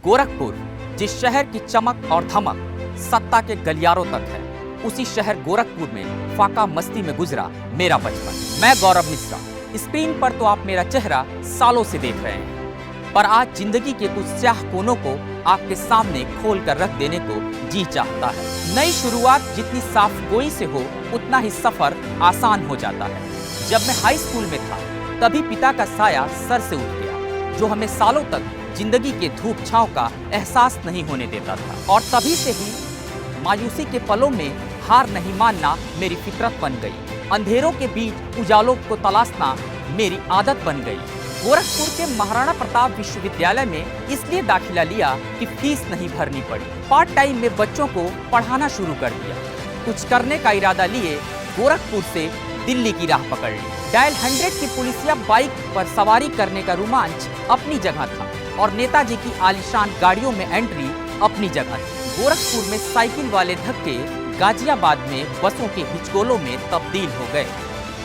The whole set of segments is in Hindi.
गोरखपुर, जिस शहर की चमक और धमक सत्ता के गलियारों तक है, उसी शहर गोरखपुर में फाका मस्ती में गुजरा मेरा बचपन। मैं गौरव मिश्रा। स्क्रीन पर तो आप मेरा चेहरा सालों से देख रहे हैं, पर आज जिंदगी के कुछ स्याह कोनों को आपके सामने खोल कर रख देने को जी चाहता है। नई शुरुआत जितनी साफ गोई से हो, उतना ही सफर आसान हो जाता है। जब मैं हाई स्कूल में था, तभी पिता का साया सर से उठ गया, जो हमें सालों तक जिंदगी के धूप छांव का एहसास नहीं होने देता था। और तभी से ही मायूसी के पलों में हार नहीं मानना मेरी फितरत बन गई। अंधेरों के बीच उजालों को तलाशना मेरी आदत बन गई। गोरखपुर के महाराणा प्रताप विश्वविद्यालय में इसलिए दाखिला लिया कि फीस नहीं भरनी पड़ी। पार्ट टाइम में बच्चों को पढ़ाना शुरू कर दिया। कुछ करने का इरादा लिए गोरखपुर से दिल्ली की राह पकड़ ली। डायल 100 की पुलिसिया बाइक पर सवारी करने का रोमांच अपनी जगह था और नेताजी की आलीशान गाड़ियों में एंट्री अपनी जगह थी। गोरखपुर में साइकिल वाले धक्के गाजियाबाद में बसों के हिचकोलों में तब्दील हो गए।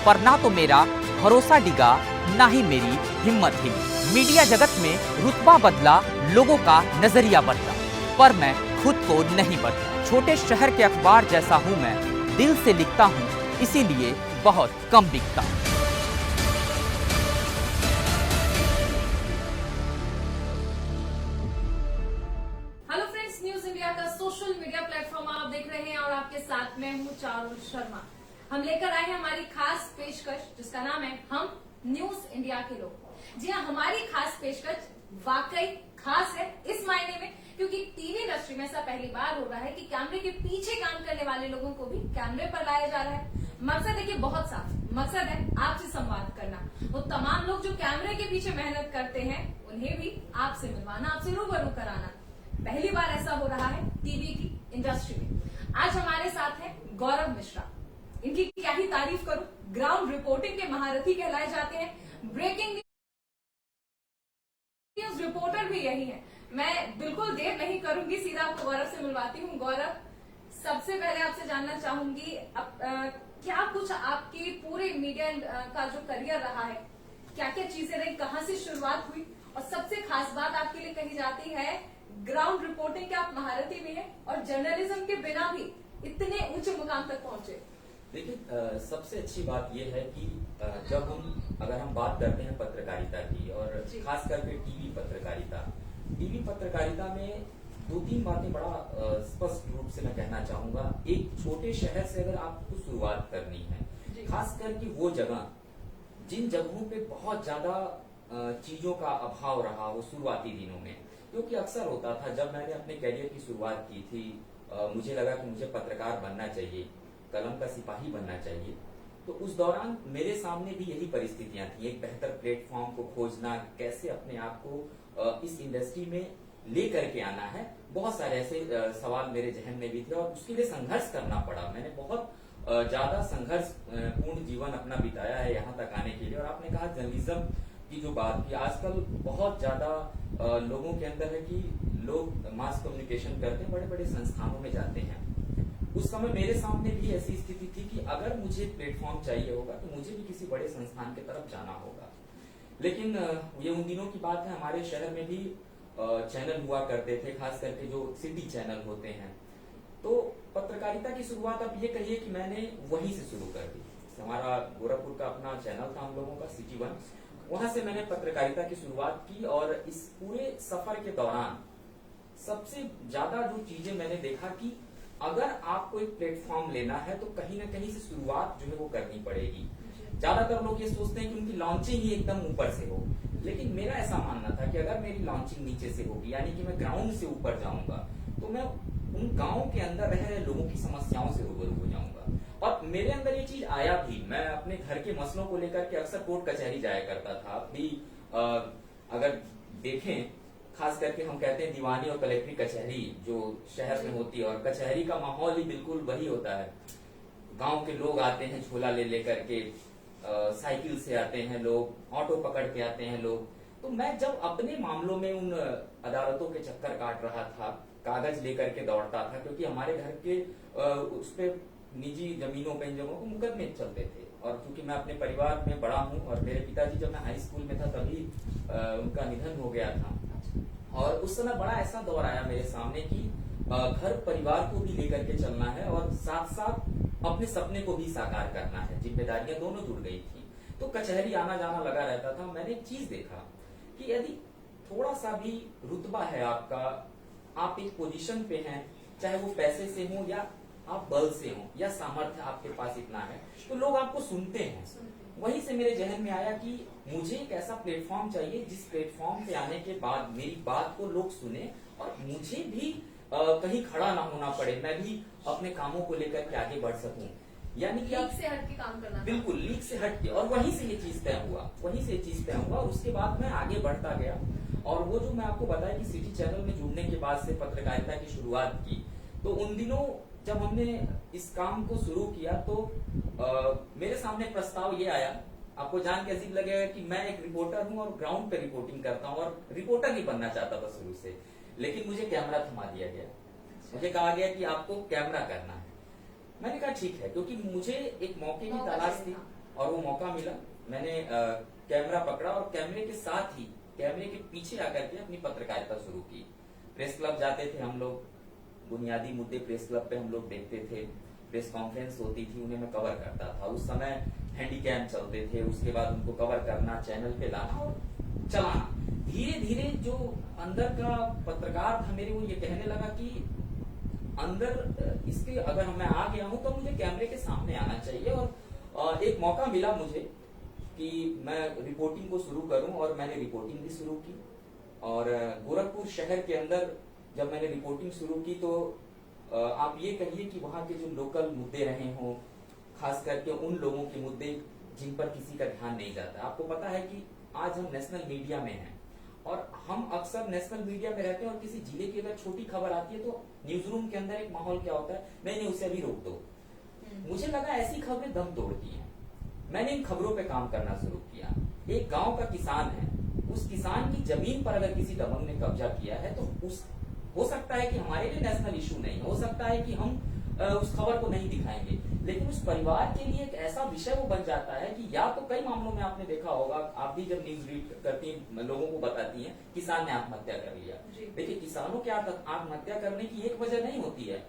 पर ना तो मेरा भरोसा डिगा, ना ही मेरी हिम्मत हिली। मीडिया जगत में रुतबा बदला, लोगों का नजरिया बदला, पर मैं खुद को नहीं बदला। छोटे शहर के अखबार जैसा हूँ मैं, दिल से लिखता हूँ, इसीलिए बहुत कम बिकता हूँ। हेलो फ्रेंड्स, न्यूज इंडिया का सोशल मीडिया प्लेटफॉर्म आप देख रहे हैं और आपके साथ मैं हूँ चारुल शर्मा। हम लेकर आए हैं हमारी खास पेशकश, जिसका नाम है हम न्यूज इंडिया के लोग। जी हाँ, हमारी खास पेशकश वाकई खास है इस मायने में क्योंकि टीवी इंडस्ट्री में ऐसा पहली बार हो रहा है कि कैमरे के पीछे काम करने वाले लोगों को भी कैमरे पर लाया जा रहा है। मकसद देखिए बहुत साफ, मकसद है आपसे संवाद करना। वो तमाम लोग जो कैमरे के पीछे मेहनत करते हैं, उन्हें भी आपसे मिलवाना, आपसे रूबरू कराना। पहली बार ऐसा हो रहा है टीवी की इंडस्ट्री में। आज हमारे साथ है गौरव मिश्रा। इनकी क्या ही तारीफ करूं, ग्राउंड रिपोर्टिंग के महारथी कहलाए जाते हैं। ब्रेकिंग न्यूज रिपोर्टर भी यही है। मैं बिल्कुल देर नहीं करूंगी, सीधा आपको गौरव से मिलवाती हूँ। गौरव, सबसे पहले आपसे जानना चाहूंगी, क्या कुछ आपकी पूरे मीडिया का जो करियर रहा है, क्या क्या चीजें रही, कहाँ से शुरुआत हुई, और सबसे खास बात आपके लिए कही जाती है ग्राउंड रिपोर्टिंग के आप महारथी भी हैं और जर्नलिज्म के बिना भी इतने ऊंचे मुकाम तक पहुंचे। देखिए, सबसे अच्छी बात यह है कि जब अगर हम बात करते हैं पत्रकारिता की और खास करके टीवी पत्रकारिता में दो तीन बातें बड़ा स्पष्ट रूप से मैं कहना चाहूंगा। एक, छोटे शहर से अगर आपको शुरुआत करनी है, खास करके वो जगह जिन जगहों पे बहुत ज्यादा चीजों का अभाव रहा हो शुरुआती दिनों में, क्योंकि अक्सर होता था जब मैंने अपने कैरियर की शुरुआत की थी, मुझे लगा कि मुझे पत्रकार बनना चाहिए, कलम का सिपाही बनना चाहिए। तो उस दौरान मेरे सामने भी यही परिस्थितियां थी। एक बेहतर प्लेटफॉर्म को खोजना, कैसे अपने आप को इस इंडस्ट्री में ले करके आना है, बहुत सारे ऐसे सवाल मेरे जहन में भी थे और उसके लिए संघर्ष करना पड़ा। मैंने बहुत ज्यादा संघर्ष पूर्ण जीवन अपना बिताया है यहाँ तक आने के लिए। और आपने कहा जर्नलिज्म की जो बात की, आजकल बहुत ज्यादा लोगों के अंदर है कि लोग मास कम्युनिकेशन करते हैं, बड़े बड़े संस्थानों में जाते हैं। उस समय मेरे सामने भी ऐसी स्थिति थी कि अगर मुझे प्लेटफॉर्म चाहिए होगा तो मुझे भी किसी बड़े संस्थान की तरफ जाना होगा। लेकिन ये उन दिनों की बात है, हमारे शहर में भी चैनल हुआ करते थे, खास करके जो सिटी चैनल होते हैं। तो पत्रकारिता की शुरुआत आप ये कहिए कि मैंने वहीं से शुरू कर दी। हमारा गोरखपुर का अपना चैनल था हम लोगों का, सिटी 1, वहां से मैंने पत्रकारिता की शुरुआत की। और इस पूरे सफर के दौरान सबसे ज्यादा जो चीजें मैंने देखा कि अगर आपको एक प्लेटफॉर्म लेना है तो कहीं ना कहीं से शुरुआत जो है वो करनी पड़ेगी। ज्यादातर लोग ये सोचते हैं कि उनकी लॉन्चिंग ही एकदम ऊपर से हो, लेकिन मेरा ऐसा मानना था कि अगर मेरी लॉन्चिंग नीचे से होगी, यानी कि मैं ग्राउंड से ऊपर जाऊंगा, तो मैं उन गांव के अंदर रह रहे लोगों की समस्याओं से रूबरू हो जाऊंगा। और मेरे अंदर ये चीज आया भी। मैं अपने घर के मसलों को लेकर के अक्सर कोर्ट कचहरी जाया करता था। आप भी अगर देखें, खास करके हम कहते हैं दीवानी और कलेक्ट्री कचहरी जो शहर में होती है, और कचहरी का माहौल ही बिल्कुल वही होता है। गांव के लोग आते हैं झोला ले लेकर के, साइकिल से आते हैं लोग, ऑटो पकड़ के आते हैं लोग। तो मैं जब अपने मामलों में उन अदालतों के चक्कर काट रहा था, कागज लेकर के दौड़ता था, क्योंकि हमारे घर के उस पे निजी जमीनों पे इन जगहों को मुकदमे चलते थे। और क्योंकि मैं अपने परिवार में बड़ा हूँ और मेरे पिताजी जब मैं हाई स्कूल में था तभी उनका निधन हो गया था, और उस समय बड़ा ऐसा दौर आया मेरे सामने कि घर परिवार को भी लेकर के चलना है और साथ साथ अपने सपने को भी साकार करना है, जिम्मेदारियां दोनों जुड़ गई थी। तो कचहरी आना जाना लगा रहता था। मैंने एक चीज देखा कि यदि थोड़ा सा भी रुतबा है आपका, आप एक पोजीशन पे हैं, चाहे वो पैसे से हो या आप बल से हो या सामर्थ्य आपके पास इतना है, तो लोग आपको सुनते हैं। वहीं से मेरे जहन में आया कि मुझे एक ऐसा प्लेटफॉर्म चाहिए जिस प्लेटफॉर्म पे आने के बाद मेरी बात को लोग सुने और मुझे भी कहीं खड़ा ना होना पड़े, मैं भी अपने कामों को लेकर के आगे बढ़ सकूं। यानी कि लीक से हट के काम करना, बिल्कुल लीक से हट के, और वहीं से ये चीज तय हुआ और उसके बाद मैं आगे बढ़ता गया। और वो जो मैं आपको बताया कि सिटी चैनल में जुड़ने के बाद से पत्रकारिता की शुरुआत की, तो उन दिनों जब हमने इस काम को शुरू किया तो मेरे सामने प्रस्ताव ये आया, आपको जान के अजीब लगेगा कि मैं एक रिपोर्टर हूं और ग्राउंड पे रिपोर्टिंग करता हूं और रिपोर्टर नहीं बनना चाहता था शुरू से, लेकिन मुझे कैमरा थमा दिया गया। मुझे कहा गया कि आपको कैमरा करना है। मैंने कहा ठीक है, क्योंकि मुझे एक मौके की तलाश थी और वो मौका मिला। मैंने कैमरा पकड़ा और कैमरे के साथ ही कैमरे के पीछे आकर के अपनी पत्रकारिता शुरू की। प्रेस क्लब जाते थे हम लोग, बुनियादी मुद्दे प्रेस क्लब पे हम लोग देखते थे, प्रेस कॉन्फ्रेंस होती थी, उन्हें मैं कवर करता था। उस समय हैंडीकैम चलते थे, उसके बाद उनको कवर करना, चैनल पे लाना और चलाना। धीरे धीरे जो अंदर का पत्रकार था मेरे, वो ये कहने लगा कि अंदर इसके अगर मैं आ गया हूं तो मुझे कैमरे के सामने आना चाहिए। और एक मौका मिला मुझे कि मैं रिपोर्टिंग को शुरू करूं और मैंने रिपोर्टिंग भी शुरू की। और गोरखपुर शहर के अंदर जब मैंने रिपोर्टिंग शुरू की तो आप ये कहिए कि वहां के जो लोकल मुद्दे रहे हों, खास करके उन लोगों के मुद्दे जिन पर किसी का ध्यान नहीं जाता। आपको पता है कि आज हम नेशनल मीडिया में हैं और हम अक्सर नेशनल मीडिया में रहते हैं और किसी जिले की अगर छोटी खबर आती है तो न्यूज रूम के अंदर एक माहौल क्या होता है, नहीं उसे अभी रोक दो। मुझे लगा ऐसी खबरें दम तोड़ती हैं। मैंने इन खबरों पे काम करना शुरू किया। एक गांव का किसान है, उस किसान की जमीन पर अगर किसी दबंग ने कब्जा किया है तो हो सकता है कि हमारे लिए नेशनल इशू नहीं, हो सकता है कि हम उस खबर को नहीं दिखाएंगे, लेकिन उस परिवार के लिए एक ऐसा विषय वो बन जाता है कि या तो कई मामलों में आपने देखा होगा, आप भी जब न्यूज रीड करती हैं, लोगों को बताती हैं, किसान ने आत्महत्या कर लिया। देखिए, किसानों के आत्महत्या करने की एक वजह नहीं होती है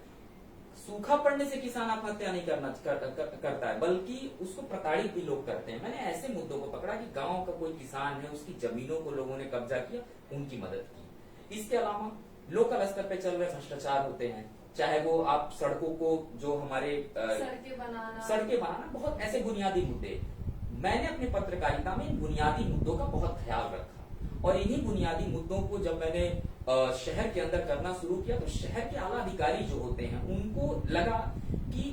सूखा पड़ने से किसान आत्महत्या नहीं करता है, बल्कि उसको प्रताड़ित भी लोग करते हैं। मैंने ऐसे मुद्दों को पकड़ा कि गांव का कोई किसान है, उसकी जमीनों को लोगों ने कब्जा किया, उनकी मदद की। इसके अलावा लोकल स्तर पे चल रहे भ्रष्टाचार होते हैं, चाहे वो आप सड़कों को जो हमारे सड़कें बनाना, बहुत ऐसे बुनियादी मुद्दे। मैंने अपनी पत्रकारिता में इन बुनियादी मुद्दों का बहुत ख्याल रखा और इन्हीं बुनियादी मुद्दों को जब मैंने शहर के अंदर करना शुरू किया तो शहर के आला अधिकारी जो होते हैं उनको लगा कि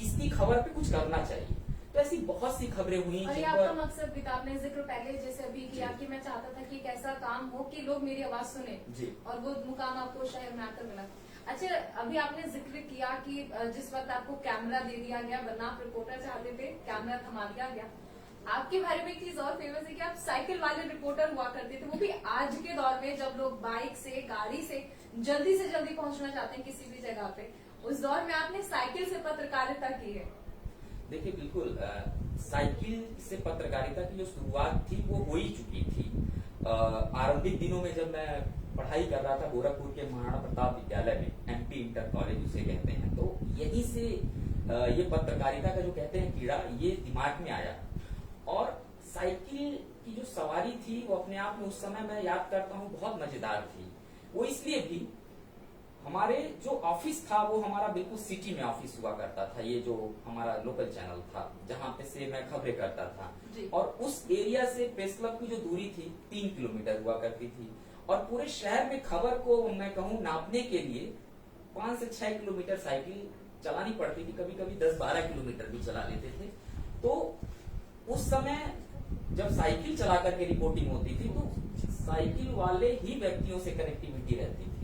इसकी खबर पे कुछ करना चाहिए। तो ऐसी बहुत सी खबरें हुई। और ये आपका मकसद भी था, आपने जिक्र पहले जैसे अभी किया कि मैं चाहता था कि एक ऐसा काम हो कि लोग मेरी आवाज सुने जी। और वो मुकाम आपको शहर में आकर मिला। अच्छा, अभी आपने जिक्र किया कि जिस वक्त आपको कैमरा दे दिया गया, वरना आप रिपोर्टर चाहते थे, कैमरा थमा दिया गया। आपके बारे में एक चीज और फेमस है कि आप साइकिल वाले रिपोर्टर हुआ करते थे, वो भी आज के दौर में जब लोग बाइक से, गाड़ी से जल्दी पहुंचना चाहते हैं किसी भी जगह पे, उस दौर में आपने साइकिल से पत्रकारिता की है। देखिए, बिल्कुल साइकिल से पत्रकारिता की जो शुरुआत थी वो हो ही चुकी थी। आरंभिक दिनों में जब मैं पढ़ाई कर रहा था गोरखपुर के महाराणा प्रताप विद्यालय में, एमपी इंटर कॉलेज उसे कहते हैं, तो यहीं से ये पत्रकारिता का जो कहते हैं कीड़ा, ये दिमाग में आया। और साइकिल की जो सवारी थी वो अपने आप में उस समय मैं याद करता हूँ बहुत मजेदार थी। वो इसलिए भी, हमारे जो ऑफिस था वो हमारा बिल्कुल सिटी में ऑफिस हुआ करता था, ये जो हमारा लोकल चैनल था जहाँ पे से मैं खबरें करता था। और उस एरिया से प्रेस क्लब की जो दूरी थी 3 किलोमीटर हुआ करती थी और पूरे शहर में खबर को मैं कहूँ नापने के लिए 5 से 6 किलोमीटर साइकिल चलानी पड़ती थी, कभी कभी 10-12 किलोमीटर भी चला लेते थे। तो उस समय जब साइकिल चला करके रिपोर्टिंग होती थी तो साइकिल वाले ही व्यक्तियों से कनेक्टिविटी रहती थी,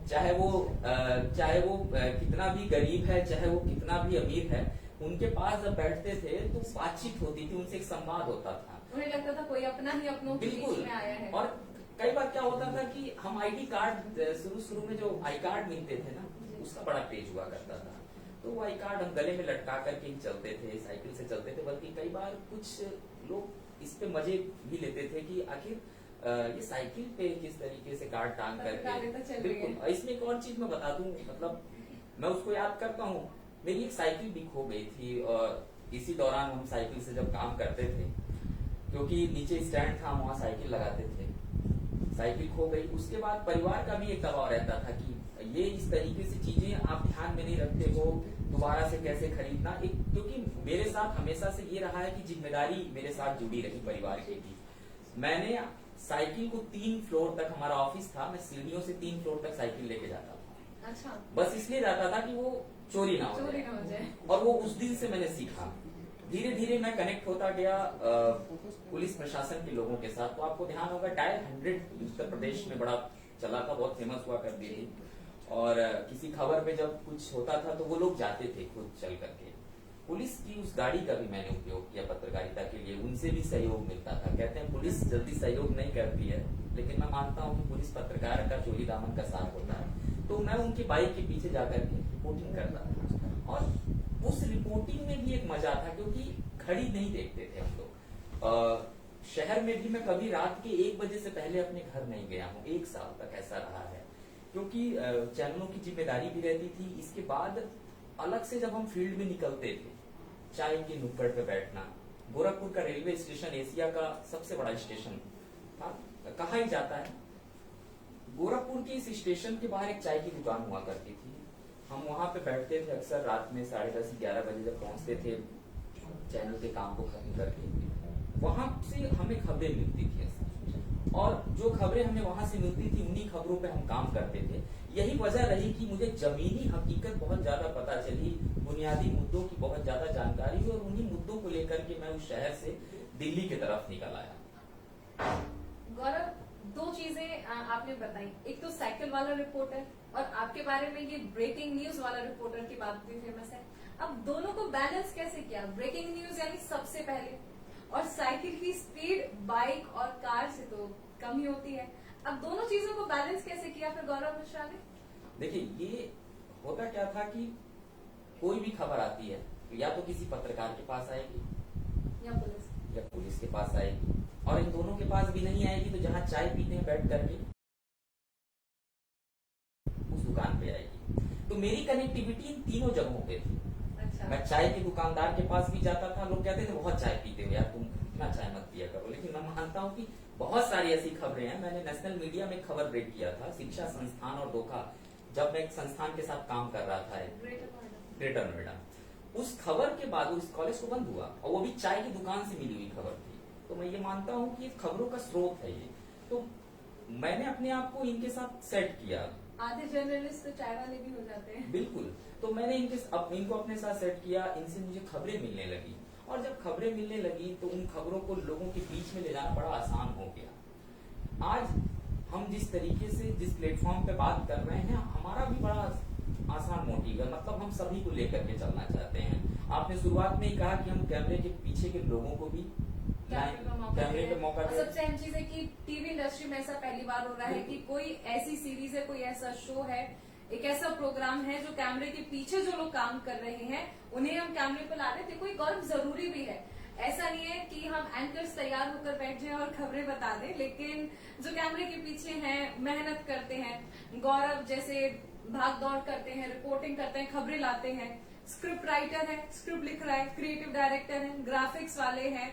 चाहे वो कितना भी गरीब है, चाहे वो कितना भी अमीर है, उनके पास जब बैठते थे तो बातचीत होती थी, उनसे एक संवाद होता था। उन्हें लगता था कोई अपना ही अपनों के बीच में आया है। और कई बार क्या होता था कि हम आईडी कार्ड, शुरू में जो आई कार्ड मिलते थे ना, उसका बड़ा क्रेज हुआ करता था, तो वो आई कार्ड हम गले में लटका करके ही चलते थे, साइकिल से चलते थे। बल्कि कई बार कुछ लोग इस पे मजे भी लेते थे कि आखिर ये साइकिल पे किस तरीके से कार्ड टांग पत्रकारिता चल करके रही है। बिल्कुल। इसमें एक और चीज मैं बता दूं, मतलब मैं उसको याद करता हूँ, मेरी एक साइकिल भी खो गई थी और इसी दौरान हम साइकिल से जब काम करते थे, क्योंकि नीचे स्टैंड था, हम वहाँ साइकिल लगाते थे, साइकिल खो गई। उसके बाद परिवार का भी एक दबाव रहता था कि ये इस तरीके से चीजें आप ध्यान में नहीं रखते हो, दोबारा से कैसे खरीदना। एक क्योंकि मेरे साथ हमेशा से ये रहा है कि जिम्मेदारी मेरे साथ जुड़ी रही परिवार की भी। मैंने साइकिल को 3 फ्लोर तक, हमारा ऑफिस था, मैं सीढ़ियों से 3 फ्लोर तक साइकिल लेके जाता था। अच्छा, बस इसलिए जाता था कि वो चोरी ना हो जाए। और वो उस दिन से मैंने सीखा। धीरे धीरे मैं कनेक्ट होता गया पुलिस प्रशासन के लोगों के साथ। तो आपको ध्यान होगा डायल 100 उत्तर प्रदेश में बड़ा चला था, बहुत फेमस हुआ करती थी। और किसी खबर पे जब कुछ होता था तो वो लोग जाते थे खुद चल करके। पुलिस की उस गाड़ी का भी मैंने उपयोग किया पत्रकारिता के लिए, उनसे भी सहयोग मिलता था। कहते हैं पुलिस जल्दी सहयोग नहीं करती है, लेकिन मैं मानता हूँ कि पुलिस पत्रकार का चोरी दामन का साथ होता है। तो मैं उनकी बाइक के पीछे जाकर के रिपोर्टिंग करता था और उस रिपोर्टिंग में भी एक मजा था, क्योंकि घड़ी नहीं देखते थे हम लोग। शहर में भी मैं कभी रात के 1 बजे से पहले अपने घर नहीं गया हूँ, 1 साल तक ऐसा रहा है, क्योंकि चैनलों की जिम्मेदारी भी रहती थी। इसके बाद अलग से जब हम फील्ड में निकलते थे, चाय के नुक्कड़ पे बैठना, गोरखपुर का रेलवे स्टेशन एशिया का सबसे बड़ा स्टेशन था, कहा ही जाता है। गोरखपुर के इस स्टेशन के बाहर एक चाय की दुकान हुआ करती थी, हम वहां पे बैठते थे अक्सर रात में 10:30-11 बजे जब पहुंचते थे चैनल के काम को खत्म करके। वहां से हमें खबरें मिलती थी और जो खबरें हमें वहां से मिलती थी उन्हीं खबरों पे हम काम करते थे। यही वजह रही कि मुझे जमीनी हकीकत बहुत ज्यादा पता चली, बुनियादी मुद्दों की बहुत ज्यादा जानकारी हुई और उन्हीं मुद्दों को लेकर के मैं उस शहर से दिल्ली की तरफ निकल आया। गौरव, 2 चीजें आपने बताई, एक तो साइकिल वाला रिपोर्टर और आपके बारे में ये ब्रेकिंग न्यूज वाला रिपोर्टर की बात भी फेमस है। अब दोनों को बैलेंस कैसे किया? ब्रेकिंग न्यूज यानी सबसे पहले, और साइकिल की स्पीड बाइक और कार से तो कम ही होती है। अब दोनों चीजों को बैलेंस कैसे किया फिर गौरव मिश्रा ने? देखिए, ये होता क्या था कि कोई भी खबर आती है तो या तो किसी पत्रकार के पास आएगी या पुलिस के पास आएगी, और इन दोनों के पास भी नहीं आएगी तो जहां चाय पीते हैं बैठ करके उस दुकान पे आएगी। तो मेरी कनेक्टिविटी इन तीनों जगहों पे थी। अच्छा। मैं चाय के दुकानदार के पास भी जाता था, लोग कहते थे बहुत चाय पीते हो यार, तुम इतना चाय मत पिया करो। लेकिन मैं मानता हूँ कि बहुत सारी ऐसी खबरें हैं। मैंने नेशनल मीडिया में खबर ब्रेक किया था, शिक्षा संस्थान और धोखा, जब मैं एक संस्थान के साथ काम कर रहा था ग्रेटर नोएडा। उस खबर के बाद उस कॉलेज को बंद हुआ और वो भी चाय की दुकान से मिली हुई खबर थी। तो मैं ये मानता हूँ कि खबरों का स्रोत है ये। तो मैंने अपने आप को इनके साथ सेट किया। आधे जर्नलिस्ट तो चाय वाले भी हो जाते हैं। बिल्कुल। तो मैंने इनको अपने साथ सेट किया, इनसे मुझे खबरें मिलने लगी और जब खबरें मिलने लगी तो उन खबरों को लोगों के बीच में ले जाना बड़ा आसान हो गया। आज हम जिस तरीके से जिस प्लेटफॉर्म पे बात कर रहे हैं, हमारा भी बड़ा आसान मोटिव है, मतलब हम सभी को लेकर के चलना चाहते हैं। आपने शुरुआत में ही कहा कि हम कैमरे के पीछे के लोगों को भी कैमरे पे मौका दें। सबसे अहम चीज है कि टीवी इंडस्ट्री में ऐसा पहली बार हो रहा है कि कोई ऐसी सीरीज है, कोई ऐसा शो है, एक ऐसा प्रोग्राम है जो कैमरे के पीछे जो लोग काम कर रहे हैं उन्हें हम कैमरे पर ला रहे थे। कोई गौरव जरूरी भी है, ऐसा नहीं है कि हम एंकर्स तैयार होकर बैठ जाएं और खबरें बता दें, लेकिन जो कैमरे के पीछे हैं, मेहनत करते हैं, गौरव जैसे भाग दौड़ करते हैं, रिपोर्टिंग करते हैं, खबरें लाते हैं, स्क्रिप्ट राइटर है, स्क्रिप्ट लिख रहा है, क्रिएटिव डायरेक्टर है, ग्राफिक्स वाले हैं,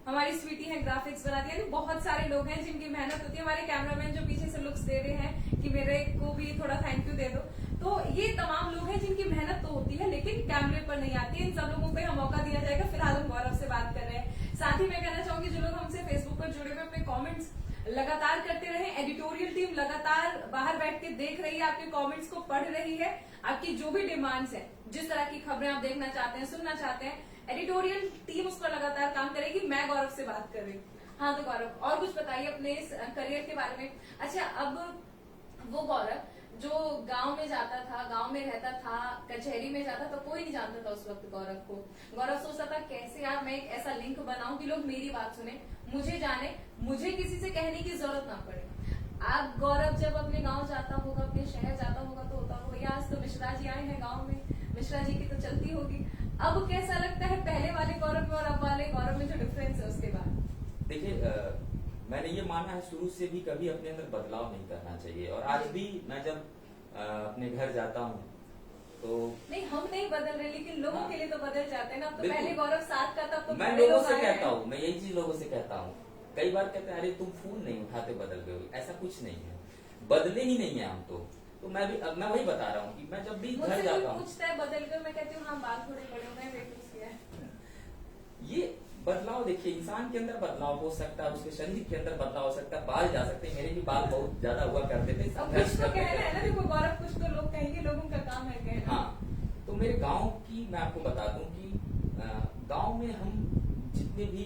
हमारी स्वीटी है ग्राफिक्स बनाती है, यानी बहुत सारे लोग हैं जिनकी मेहनत होती है। हमारे कैमरामैन जो पीछे से लुक्स दे रहे हैं कि मेरे को भी थोड़ा थैंक यू दे दो। तो ये तमाम लोग हैं जिनकी मेहनत तो होती है लेकिन कैमरे पर नहीं आती है। इन सब लोगों पे हम मौका दिया जाएगा। फिलहाल हम गौरव से बात कर रहे हैं। साथ ही मैं कहना चाहूंगी जो लोग हमसे फेसबुक पर जुड़े हुए अपने कॉमेंट्स लगातार करते रहे, एडिटोरियल टीम लगातार बाहर बैठ के देख रही है, आपके कमेंट्स को पढ़ रही है, आपकी जो भी डिमांड्स है, जिस तरह की खबरें आप देखना चाहते हैं, सुनना चाहते हैं, एडिटोरियल टीम उस पर लगातार काम करेगी। मैं गौरव से बात कर रही हूँ। हाँ तो गौरव, और कुछ बताइए अपने इस करियर के बारे में। अच्छा, अब वो गौरव जो गांव में जाता था, गांव में रहता था, कचहरी में जाता था, कोई नहीं जानता था उस वक्त गौरव को। गौरव सोचता था कैसे यार मैं एक ऐसा लिंक बनाऊं कि लोग मेरी बात सुने, मुझे जाने, मुझे किसी से कहने की जरूरत ना पड़े। अब गौरव जब अपने गांव जाता होगा, अपने शहर जाता होगा तो होता होगा आज तो मिश्रा जी आए हैं गाँव में, मिश्रा जी की तो चलती होगी। अब कैसा लगता है पहले वाले गौरव में और अब वाले गौरव में जो डिफरेंस है उसके बाद? देखिए, मैंने ये माना है शुरू से भी कभी अपने अंदर बदलाव नहीं करना चाहिए। और आज भी मैं जब अपने घर जाता हूँ तो नहीं, हम नहीं बदल रहे, लेकिन लोगों हाँ। के लिए तो बदल जाते हैं ना। अब तो बिल्कुल। पहले गौरव साथ का था, अब तो मैं बड़े लोगों लोग से आए कहता हैं। हूँ, मैं यही चीज लोगों से कहता हूँ। कई बार कहते हैं अरे तुम फोन नहीं उठाते, बदल गए हो। ऐसा कुछ नहीं है, बदले ही नहीं है हम तो मैं भी अब मैं वही बता रहा हूँ कि मैं जब भी घर मुझसे कोई जाता हूँ पूछता है बदल कर, मैं कहती हूँ हाँ बाल थोड़े बड़े हो गए, वेट लूज किया है। ये बदलाव देखिए, इंसान के अंदर बदलाव हो सकता है, उसके शरीर के अंदर बदलाव हो सकता है, बाल जा सकते हैं। मेरे भी बाल बहुत ज्यादा हुआ करते थे, अब संघर्ष कुछ तो करते कहना है ना, थे। देखो गौरव, कुछ तो लोग कहेंगे, लोगों का काम है कहना। हाँ, तो मेरे गांव की मैं आपको बता दूं कि गांव में हम जितने भी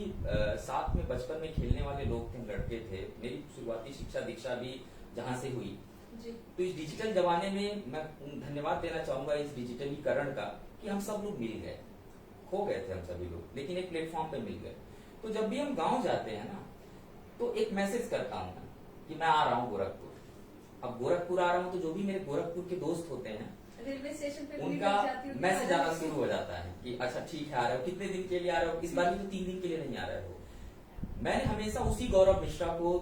साथ में बचपन में खेलने वाले लोग थे, लड़के थे। मेरी शुरुआती शिक्षा दीक्षा भी जहां से हुई। जी। तो इस डिजिटल जमाने में मैं धन्यवाद देना चाहूंगा इस डिजिटलीकरण का कि हम सब लोग मिल गए। खो गए थे हम सभी लोग, लेकिन एक प्लेटफॉर्म पे मिल गए। तो जब भी हम गांव जाते हैं ना, तो एक मैसेज करता हूं मैं कि मैं आ रहा हूं गोरखपुर। अब गोरखपुर आ रहा हूं तो जो भी मेरे गोरखपुर के दोस्त होते हैं, रेलवे स्टेशन पे उनका मैसेज आना शुरू हो जाता है कि अच्छा ठीक है, आ रहे हो, कितने दिन के लिए आ रहे हो? इस बार भी तो 3 दिन के लिए नहीं आ रहे हो। मैंने हमेशा उसी गौरव मिश्रा को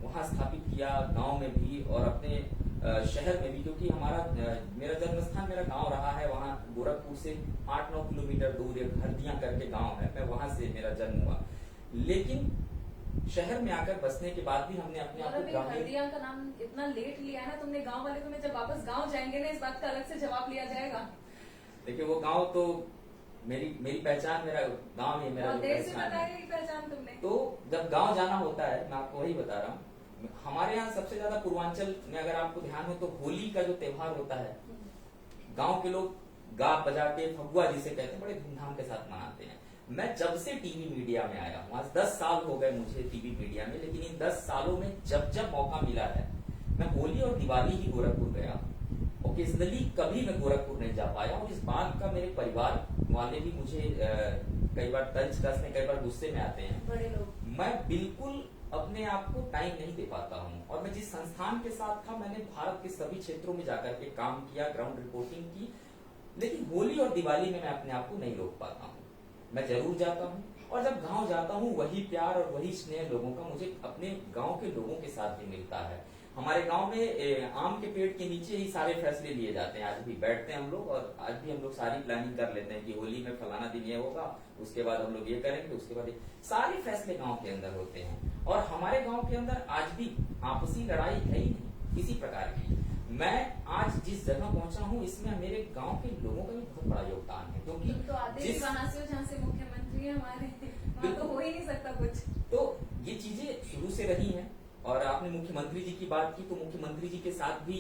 वहां स्थापित किया, गांव में भी और अपने शहर में भी, क्योंकि मेरा जन्म स्थान मेरा गांव रहा है। वहां गोरखपुर से 8-9 किलोमीटर दूर एक हरदिया करके गांव है, मैं वहां से मेरा जन्म हुआ। लेकिन शहर में आकर बसने के बाद भी हमने अपने आप को ग्रामीण, हल्दिया का नाम इतना लेट लिया है ना तुमने। गांव वाले तुम्हें जब वापस गांव जाएंगे ना, इस बात का अलग से जवाब लिया जाएगा। देखिए वो गांव तो मेरी पहचान, मेरा गांव ही मेरा बहुत जो देर से पहचान बताया है। ये पहचान तुमने। तो जब गांव जाना होता है, मैं आपको वही बता रहा हूँ, हमारे यहाँ सबसे ज्यादा पूर्वांचल में अगर आपको ध्यान हो तो होली का जो त्योहार होता है, गांव के लोग गा बजा के, फगुआ जिसे कहते हैं, बड़े धूमधाम के साथ मनाते हैं। मैं जब से टीवी मीडिया में आया हूँ, आज 10 साल हो गए मुझे टीवी मीडिया में, लेकिन इन 10 सालों में जब मौका मिला है, मैं होली और दिवाली ही गोरखपुर गया। ओकेजनली कभी मैं गोरखपुर नहीं जा पाया। और इस बात का मेरे परिवार वाले भी मुझे कई बार तंज कसने, कई बार गुस्से में आते हैं। बड़े लोग। मैं बिल्कुल अपने आप को टाइम नहीं दे पाता हूँ। और मैं जिस संस्थान के साथ था, मैंने भारत के सभी क्षेत्रों में जाकर के काम किया, ग्राउंड रिपोर्टिंग की, लेकिन होली और दिवाली में मैं अपने आप को नहीं रोक पाता हूँ। मैं जरूर जाता हूँ, और जब गांव जाता हूँ वही प्यार और वही स्नेह लोगों का मुझे अपने गांव के लोगों के साथ भी मिलता है। हमारे गांव में आम के पेड़ के नीचे ही सारे फैसले लिए जाते हैं। आज भी बैठते हैं हम लोग, और आज भी हम लोग सारी प्लानिंग कर लेते हैं कि होली में फलाना दिन ये होगा, उसके बाद हम लोग ये करेंगे, उसके बाद सारे फैसले गांव के अंदर होते हैं। और हमारे गांव के अंदर आज भी आपसी लड़ाई है ही नहीं किसी प्रकार की। मैं आज जिस जगह पहुंचा हूँ, इसमें मेरे गांव के लोगों का भी बहुत बड़ा योगदान है, क्योंकि तुम तो आते ही वहां से हो जहाँ से मुख्यमंत्री है हमारे, वहाँ तो हो ही नहीं सकता कुछ। तो ये चीजें शुरू से रही हैं। और आपने मुख्यमंत्री जी की बात की, तो मुख्यमंत्री जी के साथ भी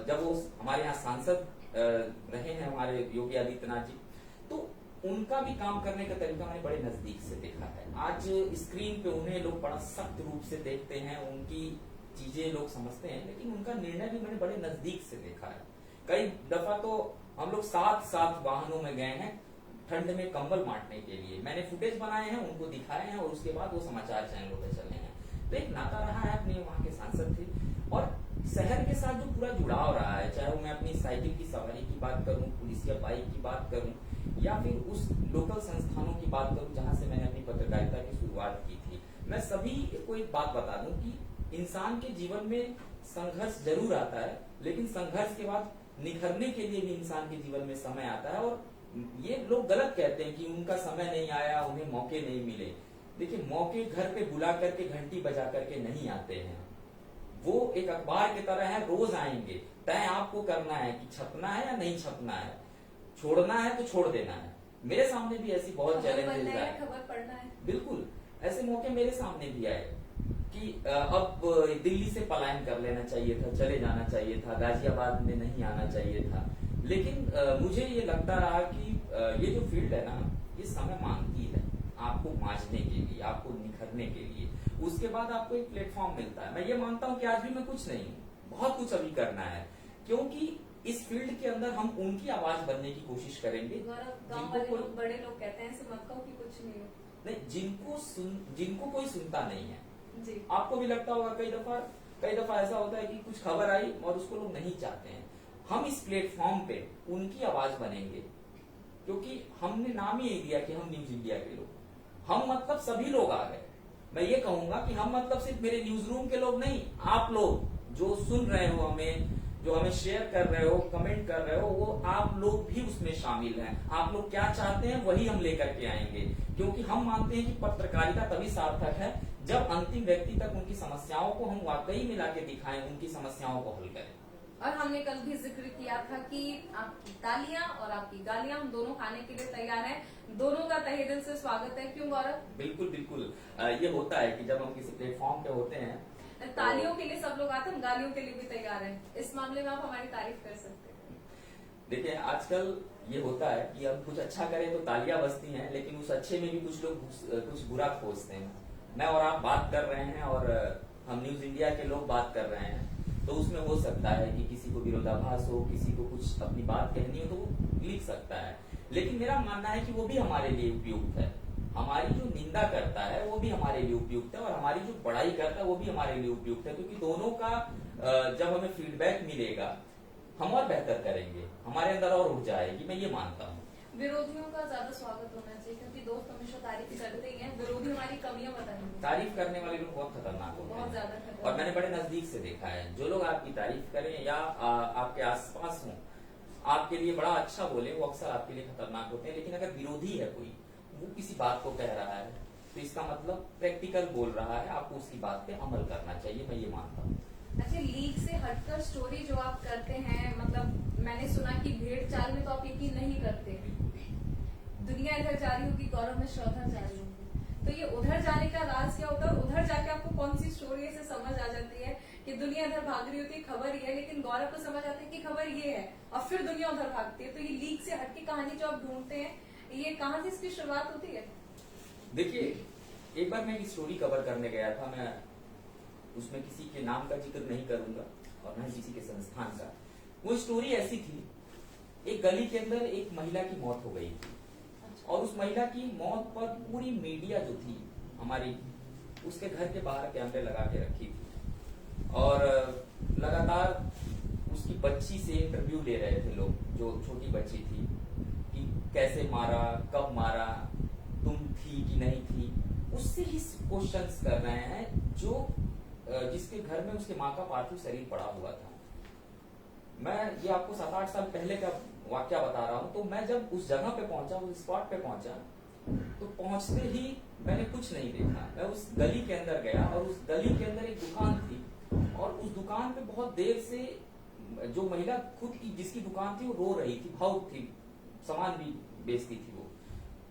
जब वो हमारे यहाँ सांसद रहे हैं, हमारे योगी आदित्यनाथ जी, तो उनका भी काम करने का तरीका मैंने बड़े नजदीक से देखा है। आज स्क्रीन पे उन्हें लोग बड़ा सख्त रूप से देखते हैं, उनकी चीजें लोग समझते हैं, लेकिन उनका निर्णय भी मैंने बड़े नजदीक से देखा है। कई दफा तो हम लोग साथ वाहनों में गए हैं ठंड में कंबल बांटने के लिए। मैंने फुटेज बनाए हैं, उनको दिखाए हैं, और उसके बाद वो समाचार चैनलों पे चले हैं। तो एक नाता रहा है, अपने वहाँ के सांसद थे, और शहर के साथ जो पूरा जुड़ाव रहा है, चाहे वो मैं अपनी साइकिल की सवारी की बात करूं, पुलिस या बाइक की बात करूं, या फिर उस लोकल संस्थानों की बात करूं जहां से मैंने अपनी पत्रकारिता की शुरुआत की थी। मैं सभी को एक बात बता दूं कि इंसान के जीवन में संघर्ष जरूर आता है, लेकिन संघर्ष के बाद निखरने के लिए भी इंसान के जीवन में समय आता है। और ये लोग गलत कहते हैं कि उनका समय नहीं आया, उन्हें मौके नहीं मिले। देखिए, मौके घर पे बुला करके, घंटी बजा करके नहीं आते हैं। वो एक अखबार की तरह है, रोज आएंगे। तय आपको करना है कि छपना है या नहीं छपना है, छोड़ना है तो छोड़ देना है। मेरे सामने भी ऐसी बहुत चैलेंजेस आए, खबर पढ़ना है। बिल्कुल ऐसे मौके मेरे सामने भी आए कि अब दिल्ली से पलायन कर लेना चाहिए था, चले जाना चाहिए था, गाजियाबाद में नहीं आना चाहिए था। लेकिन मुझे ये लगता रहा कि ये जो फील्ड है ना, ये समय मांगती है आपको मांझने के लिए, आपको निखरने के लिए। उसके बाद आपको एक प्लेटफॉर्म मिलता है। मैं ये मानता हूँ कि आज भी मैं कुछ नहीं हूँ, बहुत कुछ अभी करना है, क्योंकि इस फील्ड के अंदर हम उनकी आवाज बनने की कोशिश करेंगे। गांव वाले लोग, बड़े लोग कहते हैं ऐसे मत कहो कि कुछ नहीं हो। नहीं, जिनको कोई सुनता नहीं है। जी। आपको भी लगता होगा कई दफा ऐसा होता है कि कुछ खबर आई और उसको लोग नहीं चाहते हैं। हम इस प्लेटफॉर्म पे उनकी आवाज बनेंगे, क्योंकि हमने नाम ही नहीं दिया कि हम न्यूज इंडिया के लोग। हम मतलब सभी लोग आ गए। मैं ये कहूंगा कि हम मतलब सिर्फ मेरे न्यूज रूम के लोग नहीं, आप लोग जो सुन रहे हो हमें, जो हमें शेयर कर रहे हो, कमेंट कर रहे हो, वो आप लोग भी उसमें शामिल हैं। आप लोग क्या चाहते हैं वही हम लेकर के आएंगे, क्योंकि हम मानते हैं कि पत्रकारिता तभी सार्थक है जब अंतिम व्यक्ति तक उनकी समस्याओं को हम वाकई में लाके दिखाएं, उनकी समस्याओं को हल करें। और हमने कल भी जिक्र किया था कि आपकी तालियां और आपकी गालियां हम दोनों खाने के लिए तैयार हैं। दोनों का तहे दिल से स्वागत है। क्यों गौरव? बिल्कुल बिल्कुल। ये होता है कि जब हम किसी प्लेटफॉर्म पे होते हैं, तालियों के लिए सब लोग आते हैं, हम गालियों के लिए भी तैयार हैं। इस मामले में आप हमारी तारीफ कर सकते हैं। देखिए, आजकल ये होता है कि हम कुछ अच्छा करें तो तालियां बजती हैं, लेकिन उस अच्छे में भी कुछ लोग कुछ बुरा खोजते हैं। मैं और आप बात कर रहे हैं और हम न्यूज इंडिया के लोग बात कर रहे हैं, तो उसमें हो सकता है कि किसी को विरोधाभास हो, किसी को कुछ अपनी बात कहनी हो तो वो लिख सकता है। लेकिन मेरा मानना है कि वो भी हमारे लिए उपयुक्त है। हमारी जो निंदा करता है वो भी हमारे लिए उपयुक्त है, और हमारी जो बड़ाई करता है वो भी हमारे लिए उपयुक्त है, क्योंकि दोनों का जब हमें फीडबैक मिलेगा हम और बेहतर करेंगे, हमारे अंदर और ऊर्जा आएगी। मैं ये मानता हूँ। विरोधियों का ज्यादा स्वागत होना चाहिए, क्योंकि दोस्त हमेशा तारीफ करते ही हैं। विरोधी हमारी कमियां बताएंगे। तारीफ करने वाले लोग बहुत खतरनाक होते बहुत हैं, ज्यादा खतरनाक। और मैंने बड़े नजदीक से देखा है। जो लोग आपकी तारीफ करें या आपके आसपास हों, आपके लिए बड़ा अच्छा बोले, वो अक्सर आपके लिए खतरनाक होते हैं। लेकिन अगर विरोधी है कोई, वो किसी बात को कह रहा है, तो इसका मतलब प्रैक्टिकल बोल रहा है, आपको उसकी बात पे अमल करना चाहिए। मैं ये मानता हूँ। अच्छा, लीग से हटकर स्टोरी जो आप करते हैं, मतलब मैंने सुना कि भेड़ चाल में तो आप यकीन नहीं करते। दुनिया इधर जा रही होगी, गौरव मिश्रा उधर जा रही होगी, तो ये उधर जाने का राज क्या होता है? और उधर जाके आपको कौन सी स्टोरी से समझ आ जाती है कि दुनिया इधर भाग रही होती है, खबर ये है, लेकिन गौरव को समझ आता है कि खबर ये है, और फिर दुनिया उधर भागती है। तो ये लीग से हटकी कहानी जो आप ढूंढते हैं, ये कहाँ से इसकी शुरुआत होती है? देखिए, एक बार मैं एक स्टोरी कवर करने गया था। मैं उसमें किसी के नाम का जिक्र नहीं करूंगा और न ही किसी के संस्थान का। वो स्टोरी ऐसी थी, एक गली के अंदर एक महिला की मौत हो गई थी, और उस महिला की मौत पर पूरी मीडिया जो थी हमारी, उसके घर के बाहर कैमरे लगा के रखी थी, और लगातार उसकी बच्ची से इंटरव्यू ले रहे थे लोग, जो छोटी बच्ची थी, कि कैसे मारा, कब मारा, तुम थी कि नहीं थी। उससे ही क्वेश्चंस कर रहे हैं जो जिसके घर में उसके माँ का पार्थिव शरीर पड़ा हुआ था। मैं ये आपको 7-8 साल पहले का वाक्य बता रहा हूँ। तो मैं जब उस जगह पे पहुंचा, उस स्पॉट पे पहुंचा, तो पहुंचते ही मैंने कुछ नहीं देखा। मैं उस गली के अंदर गया, और उस गली के अंदर एक दुकान थी, और उस दुकान पे बहुत देर से जो महिला खुद की जिसकी दुकान थी वो रो रही थी, भावुक थी, सामान भी बेचती थी वो।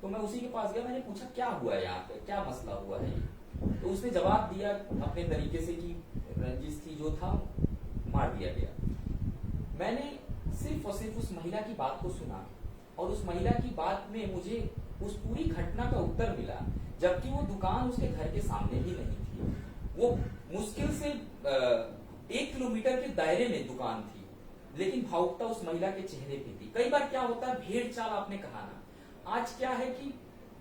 तो मैं उसी के पास गया, मैंने पूछा क्या हुआ है यहाँ पे, क्या मसला हुआ है। तो उसने जवाब दिया अपने तरीके से कि रंजिश थी, जो था मार दिया गया। मैंने सिर्फ और सिर्फ उस महिला की बात को सुना, और उस महिला की बात में मुझे उस पूरी घटना का उत्तर मिला, जबकि वो दुकान उसके घर के सामने भी नहीं थी। वो मुश्किल से 1 किलोमीटर के दायरे में दुकान थी, लेकिन भावुकता उस महिला के चेहरे पे थी। कई बार क्या होता है, भेड़ चाल आपने कहा ना, आज क्या है कि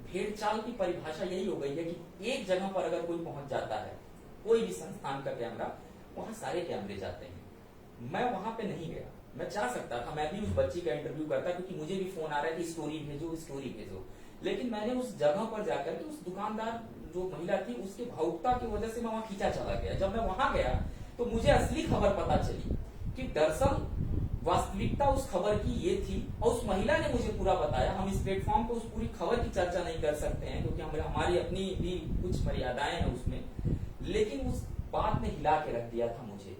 भेड़ चाल की परिभाषा यही हो गई है कि एक जगह पर अगर कोई पहुंच जाता है, कोई भी संस्थान का कैमरा, वहां सारे कैमरे जाते हैं। मैं वहां पे नहीं गया, मैं चाह सकता था, मैं भी उस बच्ची का इंटरव्यू करता, क्योंकि मुझे भी फोन आ रहा है कि स्टोरी भेजो, स्टोरी भेजो। लेकिन मैंने उस जगह पर जाकर के उस दुकानदार जो महिला थी, उसके भावुकता की वजह से मैं वहां खींचा चला गया। जब मैं वहां गया तो मुझे असली खबर पता चली कि दरअसल वास्तविकता उस खबर की ये थी, और उस महिला ने मुझे पूरा बताया। हम इस प्लेटफॉर्म पर उस पूरी खबर की चर्चा नहीं कर सकते हैं, क्योंकि हमारी अपनी भी कुछ मर्यादाएं हैं उसमें, लेकिन उस बात ने हिला के रख दिया था मुझे।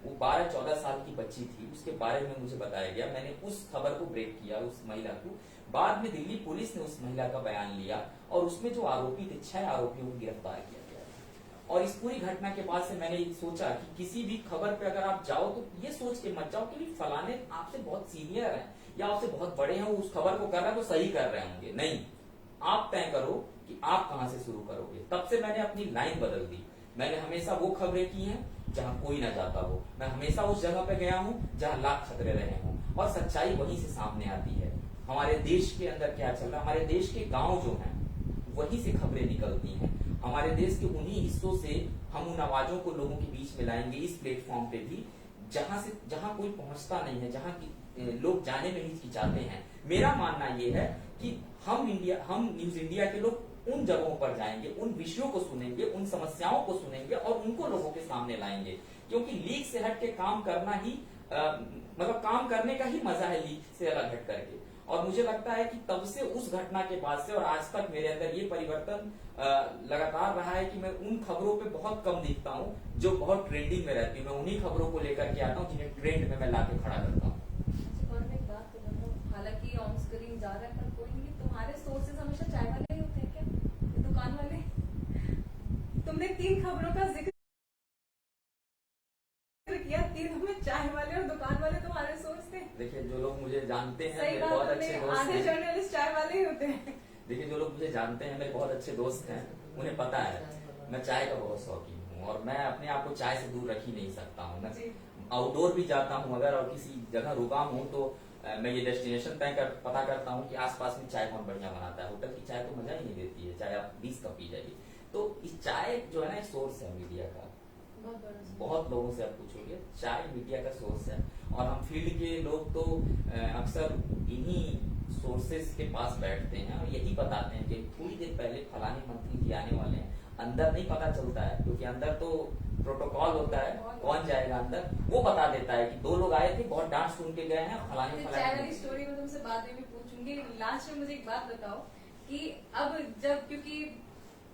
वो 12-14 साल की बच्ची थी, उसके बारे में मुझे बताया गया। मैंने उस खबर को ब्रेक किया, उस महिला को। बाद में दिल्ली पुलिस ने उस महिला का बयान लिया, और उसमें जो आरोपी थे, 6 आरोपियों को गिरफ्तार किया गया। और इस पूरी घटना के बाद से मैंने सोचा कि किसी भी खबर पे अगर आप जाओ तो ये सोच के मत जाओ कि फलाने आपसे बहुत सीनियर हैं या आपसे बहुत बड़े हैं, उस खबर को कर रहे हैं तो सही कर रहे होंगे। नहीं, आप तय करो कि आप कहां से शुरू करोगे। तब से मैंने अपनी लाइन बदल दी। मैंने हमेशा वो खबरें की हैं जहां कोई ना जाता हो। मैं हमेशा उस जगह पे गया हूं जहां लाख खतरे रहे हों, और सच्चाई वहीं से सामने आती है। हमारे देश के अंदर क्या चल रहा है, हमारे देश के गांव जो हैं वहीं से खबरें निकलती हैं। हमारे देश के उन्हीं हिस्सों से हम उन आवाजों को लोगों के बीच में लाएंगे, इस प्लेटफॉर्म पे भी, जहां कोई पहुंचता नहीं है, जहां लोग जाने में हिचकिचाते हैं। मेरा मानना यह है कि हम न्यूज इंडिया के लोग उन जगहों पर जाएंगे, उन विषयों को सुनेंगे, उन समस्याओं को सुनेंगे और उनको लोगों के सामने लाएंगे। क्योंकि लीक से हट के काम करना ही मतलब काम करने का ही मजा है लीक से अलग हट करके। और मुझे लगता है कि तब से उस घटना के बाद से और आज तक मेरे अंदर ये परिवर्तन लगातार रहा है कि मैं उन खबरों पे बहुत कम दिखता हूँ जो बहुत ट्रेंडिंग में रहती हूँ। मैं उन्हीं खबरों को लेकर के आता हूँ जिन्हें ट्रेंड में मैं लाके खड़ा करता हूँ। हालांकि ऑन स्क्रीन जा रहा है पर कोई नहीं, तुम्हारे सोर्सेज हमेशा चाय वाले ही होते हैं क्या, दुकान वाले? तुमने 3 खबरों का जिक्र किया, तीनों में चाय वाले और दुकान वाले तुम्हारे सोर्स थे। देखिए, जो लोग मुझे जानते हैं सही मेरे बात, बहुत अच्छे दोस्त आधे हैं। जर्नलिस्ट चाय वाले ही होते हैं। देखिए, जो लोग मुझे जानते हैं मेरे बहुत अच्छे दोस्त हैं, उन्हें पता है मैं चाय का बहुत शौकीन हूँ और मैं अपने आप को चाय से दूर रख ही नहीं सकता हूँ। मैं आउटडोर भी जाता हूँ अगर और किसी जगह रुका हूँ तो मैं ये डेस्टिनेशन पता करता हूँ कि आसपास में चाय कौन बढ़िया बनाता है। होटल की चाय तो मजा ही नहीं देती है, चाहे आप 20 कप पी जाइए। तो इस चाय जो है ना एक सोर्स है मीडिया का, बहुत लोगों से आप पूछोगे चाय मीडिया का सोर्स है। और हम फील्ड के लोग तो अक्सर इन्हीं सोर्सेस के पास बैठते हैं और यही बताते हैं कि थोड़ी देर पहले फलाने मंत्री जी आने वाले हैं। अंदर नहीं पता चलता है क्योंकि अंदर तो प्रोटोकॉल होता है, कौन जाएगा अंदर वो बता देता है कि 2 लोग आए थे, बहुत डांट सुन के गए हैं, फलाने चाय वाली स्टोरी में तुमसे बाद में भी पूछूंगी। लास्ट में मुझे एक बात बताओ कि अब जब, क्योंकि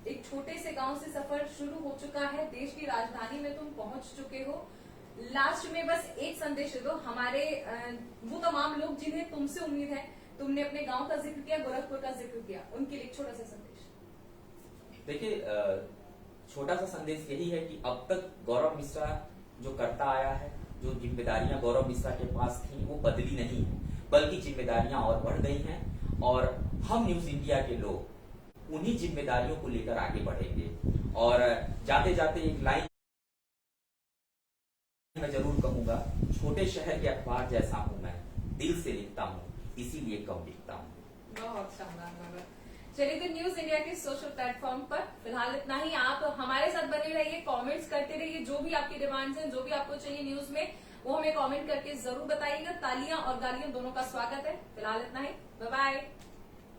एक छोटे से गांव से सफर शुरू हो चुका है, देश की राजधानी में तुम पहुंच चुके हो, लास्ट में बस एक संदेश दो हमारे वो तमाम लोग जिन्हें तुमसे उम्मीद है। तुमने अपने गांव का जिक्र किया, गोरखपुर का जिक्र किया, उनके लिए छोटा सा संदेश। देखिए, छोटा सा संदेश यही है कि अब तक गौरव मिश्रा जो करता आया है, जो जिम्मेदारियां गौरव मिश्रा के पास थी वो बदली नहीं है, बल्कि जिम्मेदारियां और बढ़ गई हैं और हम न्यूज इंडिया के लोग उन्हीं जिम्मेदारियों को लेकर आगे बढ़ेंगे। और जाते जाते एक लाइन मैं जरूर कहूंगा, छोटे शहर के अखबार जैसा हूं मैं, दिल से लिखता हूं इसीलिए कम लिखता हूं। बहुत शानदार लगा। चलिए, तो न्यूज इंडिया के सोशल प्लेटफॉर्म पर फिलहाल इतना ही। आप हमारे साथ बने रहिए, कमेंट्स करते रहिए, जो भी आपकी डिमांड्स हैं, जो भी आपको चाहिए न्यूज में वो हमें कमेंट करके जरूर बताइएगा। तालियां और गालियां दोनों का स्वागत है। फिलहाल इतना ही, बाय बाय।